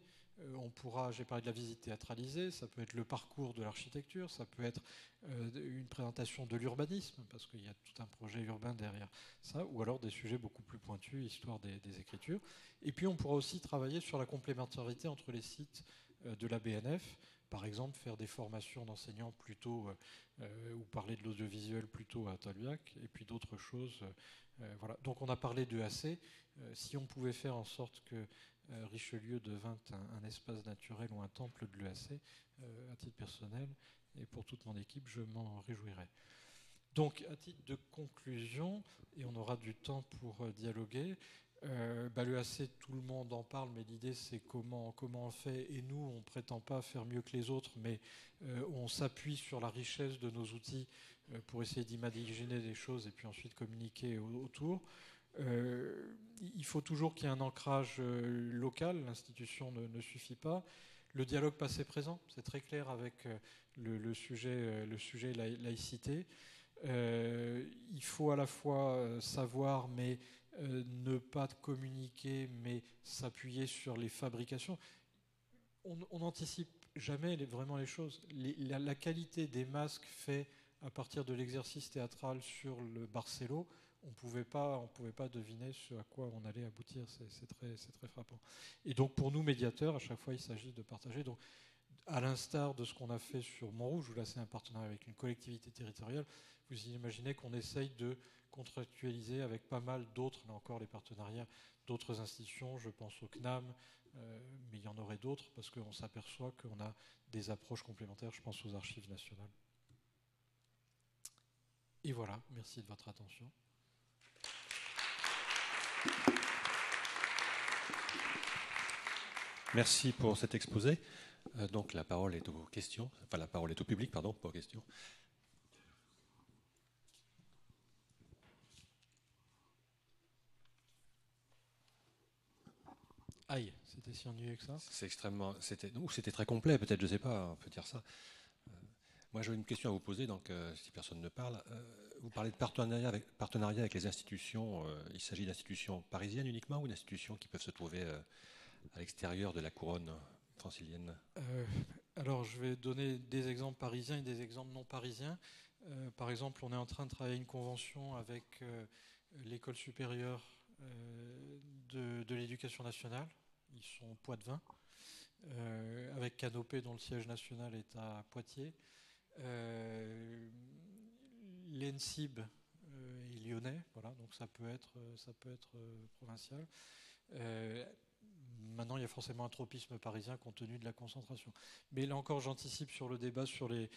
J'ai parlé de la visite théâtralisée, ça peut être le parcours de l'architecture, ça peut être une présentation de l'urbanisme, parce qu'il y a tout un projet urbain derrière ça, ou alors des sujets beaucoup plus pointus, histoire des écritures. Et puis on pourra aussi travailler sur la complémentarité entre les sites de la BNF, par exemple faire des formations d'enseignants plutôt, ou parler de l'audiovisuel plutôt à Tolbiac, et puis d'autres choses. Voilà. Donc on a parlé de AC. Si on pouvait faire en sorte que Richelieu devint un espace naturel ou un temple de l'EAC, à titre personnel, et pour toute mon équipe, je m'en réjouirais. Donc, à titre de conclusion, et on aura du temps pour dialoguer, l'EAC, tout le monde en parle, mais l'idée c'est comment on fait, et nous, on ne prétend pas faire mieux que les autres, mais on s'appuie sur la richesse de nos outils pour essayer d'imaginer des choses et puis ensuite communiquer autour. Il faut toujours qu'il y ait un ancrage local, l'institution ne suffit pas. Le dialogue passé-présent, c'est très clair avec le sujet laïcité. Il faut à la fois savoir, mais ne pas communiquer, mais s'appuyer sur les fabrications. On n'anticipe jamais vraiment les choses. La qualité des masques faits à partir de l'exercice théâtral sur le Barcelo, on ne pouvait pas deviner ce à quoi on allait aboutir. C'est très frappant. Et donc pour nous, médiateurs, à chaque fois, il s'agit de partager. Donc, à l'instar de ce qu'on a fait sur Montrouge, où là c'est un partenariat avec une collectivité territoriale, vous imaginez qu'on essaye de contractualiser avec pas mal d'autres, là encore les partenariats d'autres institutions, je pense au CNAM, mais il y en aurait d'autres, parce qu'on s'aperçoit qu'on a des approches complémentaires, je pense aux archives nationales. Et voilà, merci de votre attention. Merci pour cet exposé. Donc la parole est aux questions, enfin la parole est au public, pardon, pas aux questions. Aïe, c'était si ennuyeux que ça. C'était très complet, peut-être, je ne sais pas, on peut dire ça. Moi, j'avais une question à vous poser, donc si personne ne parle. Vous parlez de partenariat avec les institutions. Il s'agit d'institutions parisiennes uniquement ou d'institutions qui peuvent se trouver à l'extérieur de la couronne francilienne? Alors, je vais donner des exemples parisiens et des exemples non parisiens. Par exemple, on est en train de travailler une convention avec l'école supérieure de l'éducation nationale. Ils sont au Poitvin, avec Canopé, dont le siège national est à Poitiers. L'ENSIB est lyonnais, voilà, donc ça peut être provincial. Maintenant, il y a forcément un tropisme parisien compte tenu de la concentration. Mais là encore, j'anticipe sur le débat sur les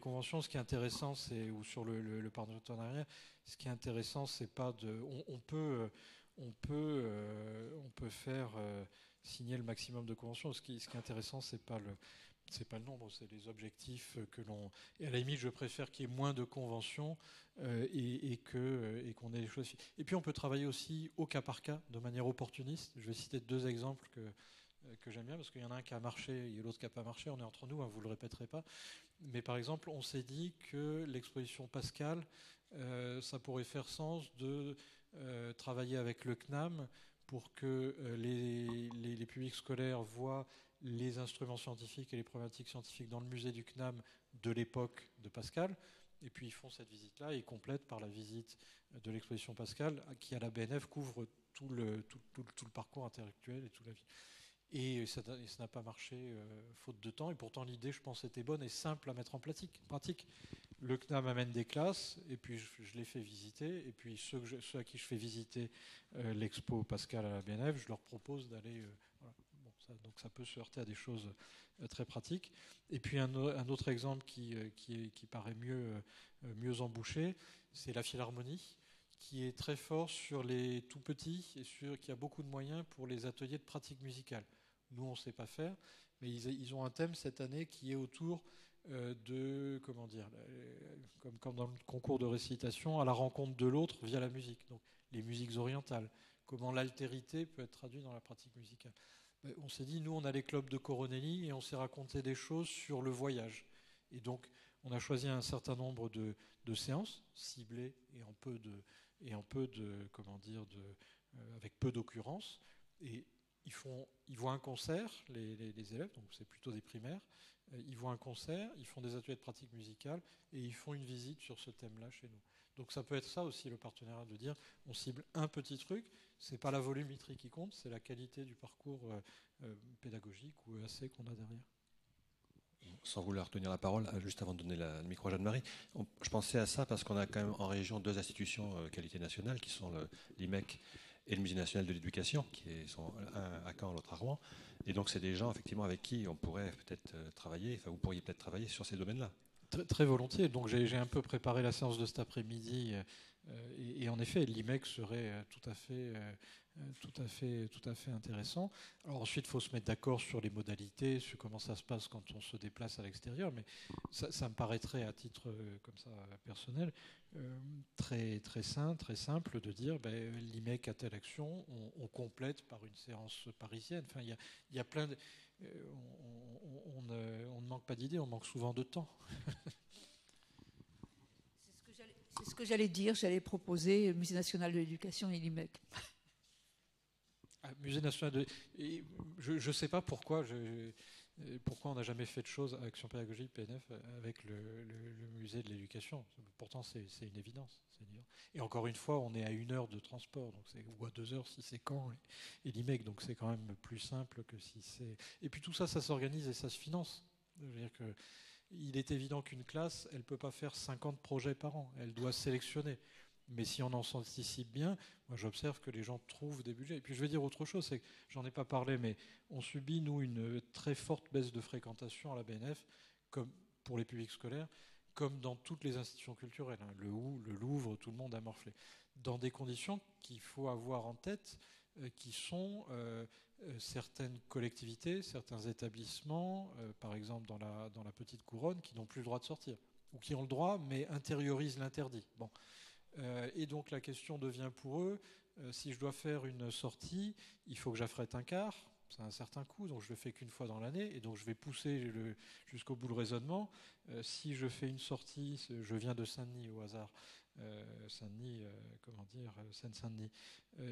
conventions. Ce qui est intéressant, ou sur le partenariat, ce qui est intéressant, c'est pas de. On peut faire signer le maximum de conventions. Ce qui est intéressant, c'est pas le nombre, c'est les objectifs que l'on. Et à la limite, je préfère qu'il y ait moins de conventions et qu'on ait les choses. Et puis, on peut travailler aussi au cas par cas, de manière opportuniste. Je vais citer deux exemples que j'aime bien, parce qu'il y en a un qui a marché et l'autre qui n'a pas marché. On est entre nous, hein, vous ne le répéterez pas. Mais par exemple, on s'est dit que l'exposition Pascal, ça pourrait faire sens de travailler avec le CNAM pour que les publics scolaires voient les instruments scientifiques et les problématiques scientifiques dans le musée du CNAM de l'époque de Pascal. Et puis ils font cette visite-là et ils complètent par la visite de l'exposition Pascal qui, à la BNF, couvre tout le parcours intellectuel et toute la vie. Et ça n'a pas marché faute de temps. Et pourtant, l'idée, je pense, était bonne et simple à mettre en pratique. Le CNAM amène des classes, et puis je les fais visiter. Et puis ceux à qui je fais visiter l'expo Pascal à la BNF, je leur propose d'aller... voilà. Bon, donc ça peut se heurter à des choses très pratiques. Et puis un autre exemple qui paraît mieux embouché, c'est la Philharmonie, qui est très fort sur les tout petits et qui a beaucoup de moyens pour les ateliers de pratique musicale. Nous, on ne sait pas faire, mais ils ont un thème cette année qui est autour de, comment dire, comme dans le concours de récitation, à la rencontre de l'autre via la musique. Donc, les musiques orientales, comment l'altérité peut être traduite dans la pratique musicale. On s'est dit, nous, on a les clubs de Coronelli et on s'est raconté des choses sur le voyage. Et donc, on a choisi un certain nombre de séances ciblées avec peu d'occurrences. Et ils voient un concert, les élèves, donc c'est plutôt des primaires, ils voient un concert, ils font des ateliers de pratique musicale et ils font une visite sur ce thème-là chez nous. Donc ça peut être ça aussi le partenariat, de dire on cible un petit truc, c'est pas la volumétrie qui compte, c'est la qualité du parcours pédagogique ou EAC qu'on a derrière. Sans vouloir tenir la parole, juste avant de donner le micro à Jeanne-Marie, je pensais à ça parce qu'on a quand même en région 2 institutions qualité nationale qui sont l'IMEC et le Musée national de l'éducation, qui sont un à Caen, l'autre à Rouen. Et donc c'est des gens effectivement avec qui on pourrait peut-être travailler, enfin vous pourriez peut-être travailler sur ces domaines-là. Très, très volontiers. Donc j'ai un peu préparé la séance de cet après-midi et en effet l'IMEC serait tout à fait intéressant. Alors ensuite il faut se mettre d'accord sur les modalités, sur comment ça se passe quand on se déplace à l'extérieur, mais ça me paraîtrait à titre comme ça personnel très très sain, très simple de dire l'IMEC a telle action, on complète par une séance parisienne. Enfin il y a plein de... on ne manque pas d'idées, on manque souvent de temps. C'est ce que j'allais dire, j'allais proposer Musée national de l'éducation et l'IMEC. Musée national de... Je ne sais pas pourquoi on n'a jamais fait de choses à Action Pédagogique PNF avec le musée de l'éducation. Pourtant, c'est une évidence. Et encore une fois, on est à 1 heure de transport, donc ou à 2 heures si c'est Caen et l'IMEC, donc c'est quand même plus simple que si c'est... Et puis tout ça, ça s'organise et ça se finance. Je veux dire qu'il est évident qu'une classe, elle ne peut pas faire 50 projets par an. Elle doit sélectionner. Mais si on en s'anticipe bien, moi j'observe que les gens trouvent des budgets. Et puis je vais dire autre chose, c'est que j'en ai pas parlé, mais on subit, nous, une très forte baisse de fréquentation à la BNF, comme pour les publics scolaires, comme dans toutes les institutions culturelles. Le Louvre, tout le monde a morflé. Dans des conditions qu'il faut avoir en tête, qui sont certaines collectivités, certains établissements, par exemple dans la Petite Couronne, qui n'ont plus le droit de sortir, ou qui ont le droit, mais intériorisent l'interdit. Bon. Et donc la question devient pour eux, si je dois faire une sortie, il faut que j'affrète un car, c'est un certain coût, donc je le fais qu'une fois dans l'année, et donc je vais pousser jusqu'au bout le raisonnement. Si je fais une sortie, je viens de Saint-Denis au hasard, Saint-Denis, Seine-Saint-Denis,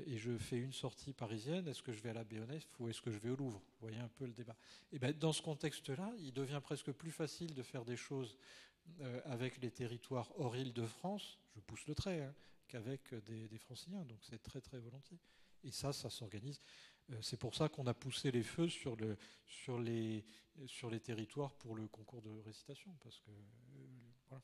et je fais une sortie parisienne, est-ce que je vais à la BNF ou est-ce que je vais au Louvre? Vous voyez un peu le débat. Et bien, dans ce contexte-là, il devient presque plus facile de faire des choses avec les territoires hors Île-de-France, je pousse le trait, qu'avec des Franciliens. Donc c'est très très volontiers. Et ça s'organise. C'est pour ça qu'on a poussé les feux sur les territoires pour le concours de récitation. Parce que, voilà.